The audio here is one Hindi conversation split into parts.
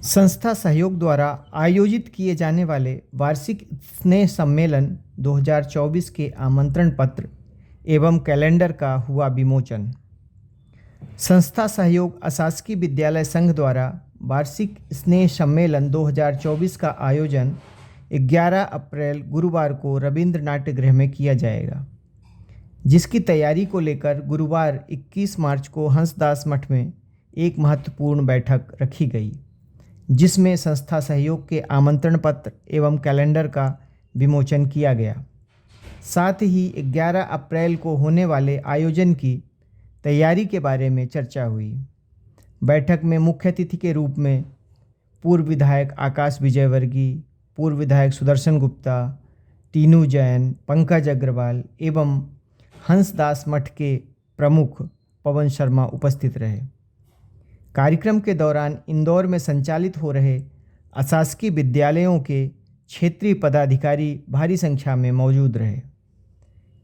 संस्था सहयोग द्वारा आयोजित किए जाने वाले वार्षिक स्नेह सम्मेलन 2024 के आमंत्रण पत्र एवं कैलेंडर का हुआ विमोचन। संस्था सहयोग अशासकीय विद्यालय संघ द्वारा वार्षिक स्नेह सम्मेलन 2024 का आयोजन 11 अप्रैल गुरुवार को रविंद्र नाट्य गृह में किया जाएगा, जिसकी तैयारी को लेकर गुरुवार 21 मार्च को हंसदास मठ में एक महत्वपूर्ण बैठक रखी गई, जिसमें संस्था सहयोग के आमंत्रण पत्र एवं कैलेंडर का विमोचन किया गया। साथ ही 11 अप्रैल को होने वाले आयोजन की तैयारी के बारे में चर्चा हुई। बैठक में मुख्य अतिथि के रूप में पूर्व विधायक आकाश विजयवर्गीय, पूर्व विधायक सुदर्शन गुप्ता, टीनू जैन, पंकज अग्रवाल एवं हंसदास मठ के प्रमुख पवन शर्मा उपस्थित रहे। कार्यक्रम के दौरान इंदौर में संचालित हो रहे अशासकीय विद्यालयों के क्षेत्रीय पदाधिकारी भारी संख्या में मौजूद रहे।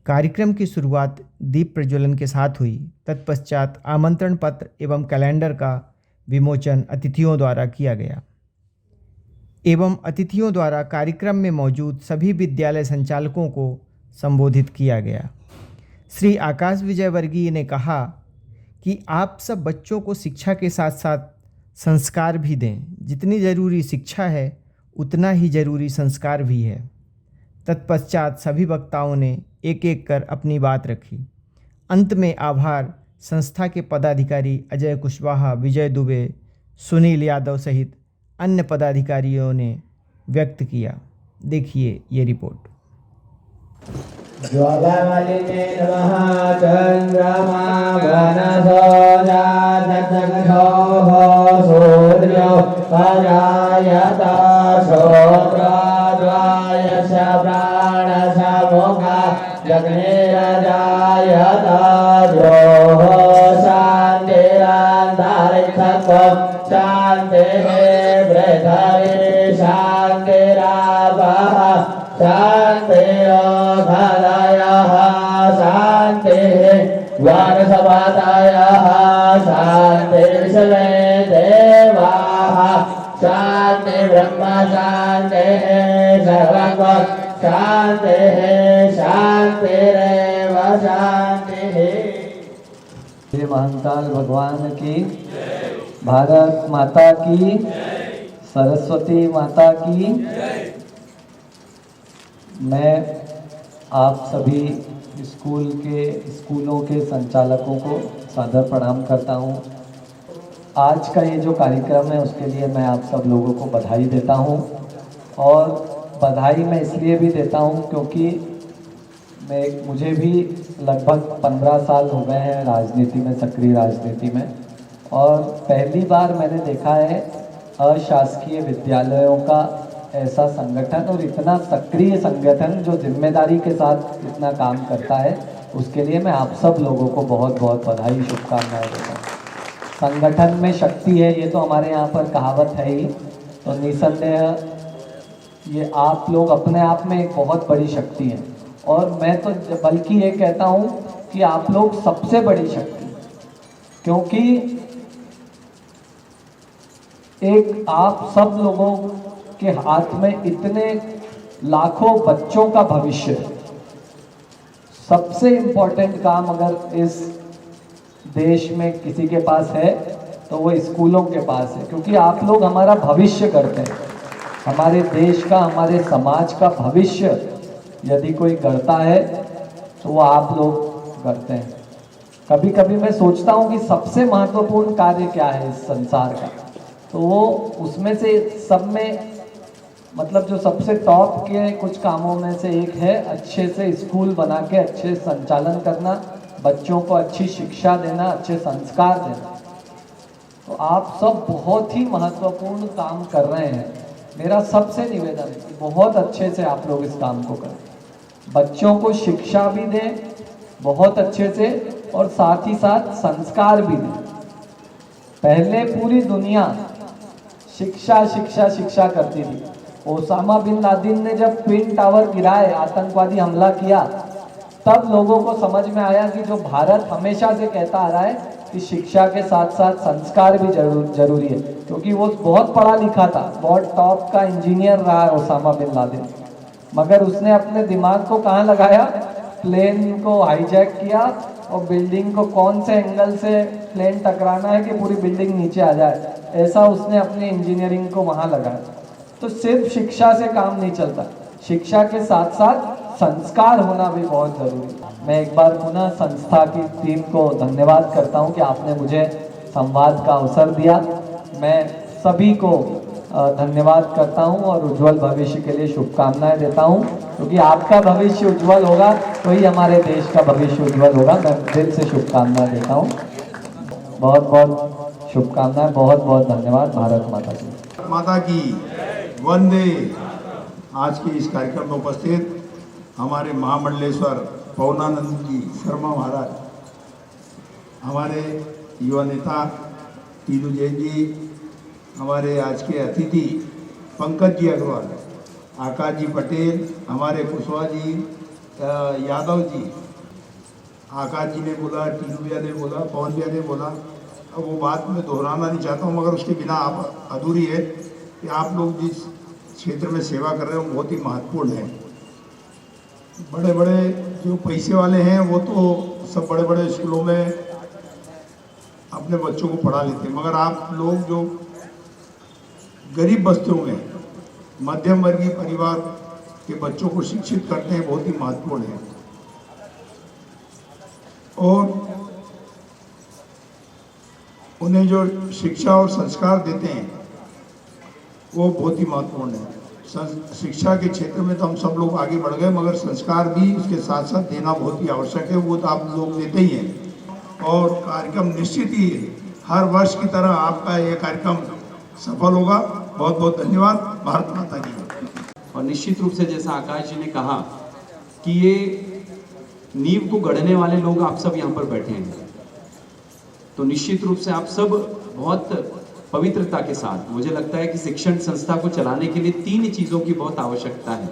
कार्यक्रम की शुरुआत दीप प्रज्वलन के साथ हुई। तत्पश्चात आमंत्रण पत्र एवं कैलेंडर का विमोचन अतिथियों द्वारा किया गया एवं अतिथियों द्वारा कार्यक्रम में मौजूद सभी विद्यालय संचालकों को संबोधित किया गया। श्री आकाश विजयवर्गीय ने कहा कि आप सब बच्चों को शिक्षा के साथ साथ संस्कार भी दें। जितनी ज़रूरी शिक्षा है उतना ही ज़रूरी संस्कार भी है। तत्पश्चात सभी वक्ताओं ने एक एक कर अपनी बात रखी। अंत में आभार संस्था के पदाधिकारी अजय कुशवाहा, विजय दुबे, सुनील यादव सहित अन्य पदाधिकारियों ने व्यक्त किया। देखिए ये रिपोर्ट। ज्वालामालिने नमः चन्द्रमा वनसो जातजगतोः सूर्यो परायता श्रोत्राद्वायश प्राणसमुखा जग्निरजायता द्रोः शान्तिरन्तरिक्षत्वं शान्तिः पृथिवी शान्तिरापः शान्तिरोधदयः शान्तिः वानसपातयः शान्तिर्विश्वे देवाः शान्तिर्ब्रह्म शान्तिः सर्वं शान्तिः शान्तिरेव शान्तिः। श्री महंताल भगवान की, भारत माता की, सरस्वती माता की। मैं आप सभी स्कूलों के संचालकों को सादर प्रणाम करता हूं। आज का ये जो कार्यक्रम है उसके लिए मैं आप सब लोगों को बधाई देता हूं, और बधाई मैं इसलिए भी देता हूं क्योंकि मुझे भी लगभग 15 साल हो गए हैं राजनीति में, सक्रिय राजनीति में, और पहली बार मैंने देखा है अशासकीय विद्यालयों का ऐसा संगठन और इतना सक्रिय संगठन जो जिम्मेदारी के साथ इतना काम करता है। उसके लिए मैं आप सब लोगों को बहुत बहुत बधाई, शुभकामनाएं देता हूँ। संगठन में शक्ति है, ये तो हमारे यहाँ पर कहावत है ही, तो निसंदेह ये आप लोग अपने आप में एक बहुत बड़ी शक्ति हैं, और मैं तो बल्कि ये कहता हूँ कि आप लोग सबसे बड़ी शक्ति, क्योंकि एक आप सब लोगों के हाथ में इतने लाखों बच्चों का भविष्य है। सबसे इम्पोर्टेंट काम अगर इस देश में किसी के पास है तो वो स्कूलों के पास है, क्योंकि आप लोग हमारा भविष्य करते हैं। हमारे देश का, हमारे समाज का भविष्य यदि कोई करता है तो वो आप लोग करते हैं। कभी कभी मैं सोचता हूँ कि सबसे महत्वपूर्ण कार्य क्या है इस संसार का, तो वो उसमें से सब में मतलब जो सबसे टॉप के कुछ कामों में से एक है अच्छे से स्कूल बना के अच्छे संचालन करना, बच्चों को अच्छी शिक्षा देना, अच्छे संस्कार देना। तो आप सब बहुत ही महत्वपूर्ण काम कर रहे हैं। मेरा सबसे निवेदन है कि बहुत अच्छे से आप लोग इस काम को करें, बच्चों को शिक्षा भी दें बहुत अच्छे से, और साथ ही साथ संस्कार भी दें। पहले पूरी दुनिया शिक्षा शिक्षा शिक्षा करती थी। ओसामा बिन लादेन ने जब ट्विन टावर गिराए, आतंकवादी हमला किया, तब लोगों को समझ में आया कि जो भारत हमेशा से कहता आ रहा है कि शिक्षा के साथ साथ संस्कार भी जरूरी है, क्योंकि वो बहुत पढ़ा लिखा था, बहुत टॉप का इंजीनियर रहा है ओसामा बिन लादेन, मगर उसने अपने दिमाग को कहाँ लगाया, प्लेन को हाईजैक किया और बिल्डिंग को कौन से एंगल से प्लेन टकराना है कि पूरी बिल्डिंग नीचे आ जाए, ऐसा उसने अपनी इंजीनियरिंग को वहाँ लगाया। तो सिर्फ शिक्षा से काम नहीं चलता, शिक्षा के साथ साथ संस्कार होना भी बहुत जरूरी है। मैं एक बार पुनः संस्था की टीम को धन्यवाद करता हूं कि आपने मुझे संवाद का अवसर दिया। मैं सभी को धन्यवाद करता हूं और उज्जवल भविष्य के लिए शुभकामनाएं देता हूं, क्योंकि आपका भविष्य उज्जवल होगा तो ही हमारे देश का भविष्य उज्जवल होगा। मैं दिल से शुभकामनाएं देता हूं, बहुत बहुत शुभकामनाएं, बहुत बहुत धन्यवाद। भारत माता की माता की वंदे। आज के इस कार्यक्रम में उपस्थित हमारे महामंडलेश्वर पवनानंद जी शर्मा महाराज, हमारे युवा नेता तीनू जैन जी, हमारे आज के अतिथि पंकज जी अग्रवाल, आकाश जी पटेल, हमारे कुशवाहा जी यादव जी, आकाश जी ने बोला, टीनू भैया ने बोला, पवन भैया ने बोला, अब वो बात मैं दोहराना नहीं चाहता हूँ, मगर उसके बिना आप अधूरी है कि आप लोग जिस क्षेत्र में सेवा कर रहे हो बहुत ही महत्वपूर्ण है। बड़े बड़े जो पैसे वाले हैं वो तो सब बड़े बड़े स्कूलों में अपने बच्चों को पढ़ा लेते हैं, मगर आप लोग जो गरीब बस्तियों में मध्यम वर्गीय परिवार के बच्चों को शिक्षित करते हैं, बहुत ही महत्वपूर्ण है। और उन्हें जो शिक्षा और संस्कार देते हैं वो बहुत ही महत्वपूर्ण है। शिक्षा के क्षेत्र में तो हम सब लोग आगे बढ़ गए, मगर संस्कार भी उसके साथ साथ देना बहुत ही आवश्यक है, वो तो आप लोग देते ही हैं। और कार्यक्रम निश्चित ही हर वर्ष की तरह आपका ये कार्यक्रम सफल होगा। बहुत बहुत धन्यवाद। भारत माता की। और निश्चित रूप से जैसा आकाश जी ने कहा कि ये नींव को गढ़ने वाले लोग आप सब यहाँ पर बैठे हैं, तो निश्चित रूप से आप सब बहुत पवित्रता के साथ, मुझे लगता है कि शिक्षण संस्था को चलाने के लिए 3 चीज़ों की बहुत आवश्यकता है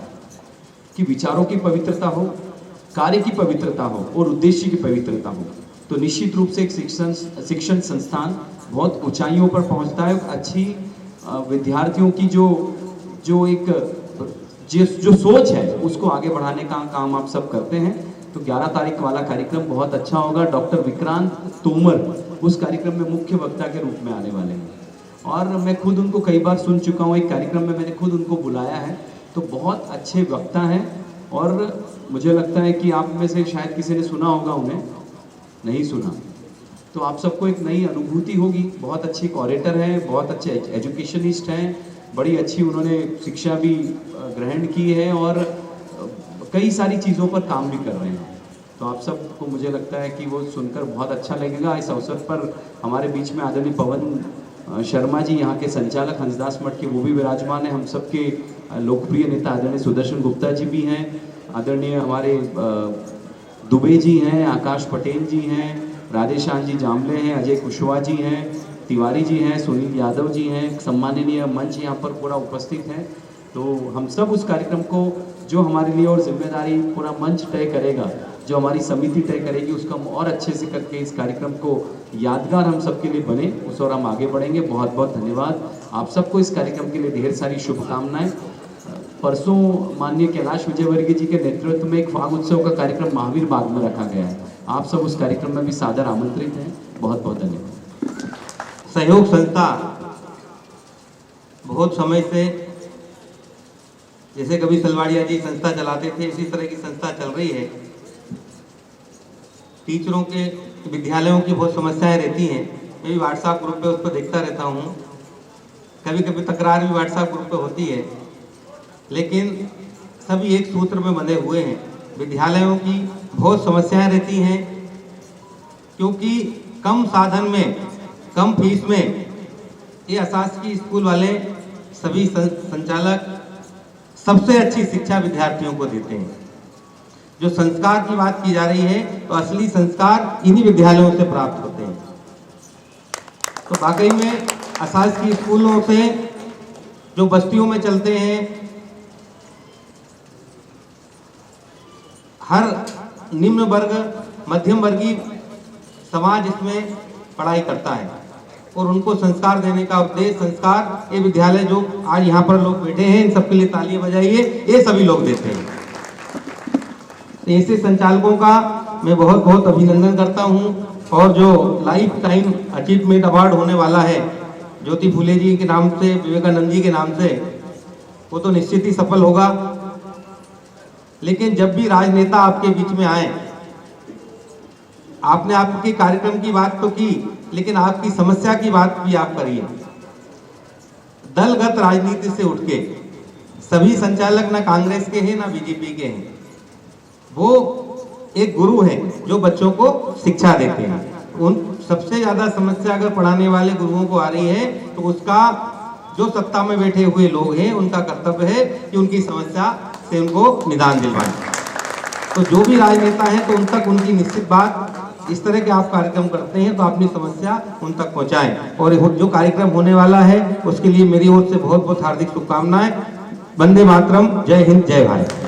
कि विचारों की पवित्रता हो, कार्य की पवित्रता हो और उद्देश्य की पवित्रता हो। तो निश्चित रूप से एक शिक्षण संस्थान बहुत ऊंचाइयों पर पहुंचता है। अच्छी विद्यार्थियों की जो सोच है उसको आगे बढ़ाने का काम आप सब करते हैं। तो 11 तारीख वाला कार्यक्रम बहुत अच्छा होगा। डॉक्टर विक्रांत तोमर उस कार्यक्रम में मुख्य वक्ता के रूप में आने वाले हैं और मैं खुद उनको कई बार सुन चुका हूँ। एक कार्यक्रम में मैंने खुद उनको बुलाया है, तो बहुत अच्छे वक्ता हैं और मुझे लगता है कि आप में से शायद किसी ने सुना होगा, उन्हें नहीं सुना तो आप सबको एक नई अनुभूति होगी। बहुत अच्छी ऑरेटर है, बहुत अच्छे एजुकेशनिस्ट हैं, बड़ी अच्छी उन्होंने शिक्षा भी ग्रहण की है और कई सारी चीज़ों पर काम भी कर रहे हैं। तो आप सबको मुझे लगता है कि वो सुनकर बहुत अच्छा लगेगा। इस अवसर पर हमारे बीच में आदरणीय पवन शर्मा जी, यहाँ के संचालक हंसदास मठ के, वो भी विराजमान है। हम सबके लोकप्रिय नेता आदरणीय सुदर्शन गुप्ता जी भी हैं, आदरणीय हमारे दुबे जी हैं, आकाश पटेल जी हैं, राधेश्याम जी जामले हैं, अजय कुशवाहा जी हैं, तिवारी जी हैं, सुनील यादव जी हैं, सम्माननीय मंच यहाँ पर पूरा उपस्थित है। तो हम सब उस कार्यक्रम को, जो हमारे लिए और जिम्मेदारी पूरा मंच तय करेगा, जो हमारी समिति तय करेगी, उसको हम और अच्छे से करके इस कार्यक्रम को यादगार हम सबके लिए बने, उस और हम आगे बढ़ेंगे। बहुत बहुत धन्यवाद आप सबको। इस कार्यक्रम के लिए ढेर सारी शुभकामनाएं। परसों माननीय कैलाश विजयवर्गीय जी के नेतृत्व में एक फाग उत्सव का कार्यक्रम महावीर बाग में रखा गया है। आप सब उस कार्यक्रम में भी सादर आमंत्रित हैं। बहुत बहुत धन्यवाद। सहयोग संस्था बहुत समय से, जैसे कभी सलवाड़िया जी संस्था चलाते थे, इसी तरह की संस्था चल रही है। टीचरों के, विद्यालयों की बहुत समस्याएं रहती हैं। मैं भी व्हाट्सएप ग्रुप पे उस पर देखता रहता हूँ। कभी कभी तकरार भी व्हाट्सएप ग्रुप पे होती है, लेकिन सभी एक सूत्र में बंधे हुए हैं। विद्यालयों की बहुत समस्याएं रहती हैं, क्योंकि कम साधन में, कम फीस में ये अशासकीय स्कूल वाले सभी संचालक सबसे अच्छी शिक्षा विद्यार्थियों को देते हैं। जो संस्कार की बात की जा रही है, तो असली संस्कार इन्हीं विद्यालयों से प्राप्त होते हैं। तो वाकई में अशासकीय स्कूलों से जो बस्तियों में चलते हैं, हर निम्न वर्ग, मध्यम वर्गीय समाज इसमें पढ़ाई करता है और उनको संस्कार देने का उद्देश्य, संस्कार ये विद्यालय जो आज यहाँ पर लोग बैठे हैं इन सबके लिए तालियां बजाइए, ये सभी लोग देते हैं। ऐसे संचालकों का मैं बहुत बहुत अभिनंदन करता हूँ। और जो लाइफ टाइम अचीवमेंट अवार्ड होने वाला है ज्योति फुले जी के नाम से, विवेकानंद जी के नाम से, वो तो निश्चित ही सफल होगा। लेकिन जब भी राजनेता आपके बीच में आए, आपने आपके कार्यक्रम की बात तो की, लेकिन आपकी समस्या की बात भी आप करिए। दलगत राजनीति से उठ के सभी संचालक ना कांग्रेस के हैं ना बीजेपी के हैं, वो एक गुरु हैं जो बच्चों को शिक्षा देते हैं। उन सबसे ज्यादा समस्या अगर पढ़ाने वाले गुरुओं को आ रही है तो उसका जो सत्ता में बैठे हुए लोग हैं उनका कर्तव्य है कि उनकी समस्या से उनको निदान दिलवाएं। तो जो भी राजनेता हैं तो उन तक उनकी निश्चित बात, इस तरह के आप कार्यक्रम करते हैं तो अपनी समस्या उन तक पहुंचाएं। और जो कार्यक्रम होने वाला है उसके लिए मेरी ओर से बहुत बहुत हार्दिक शुभकामनाएं। वंदे मातरम, जय हिंद, जय भारत।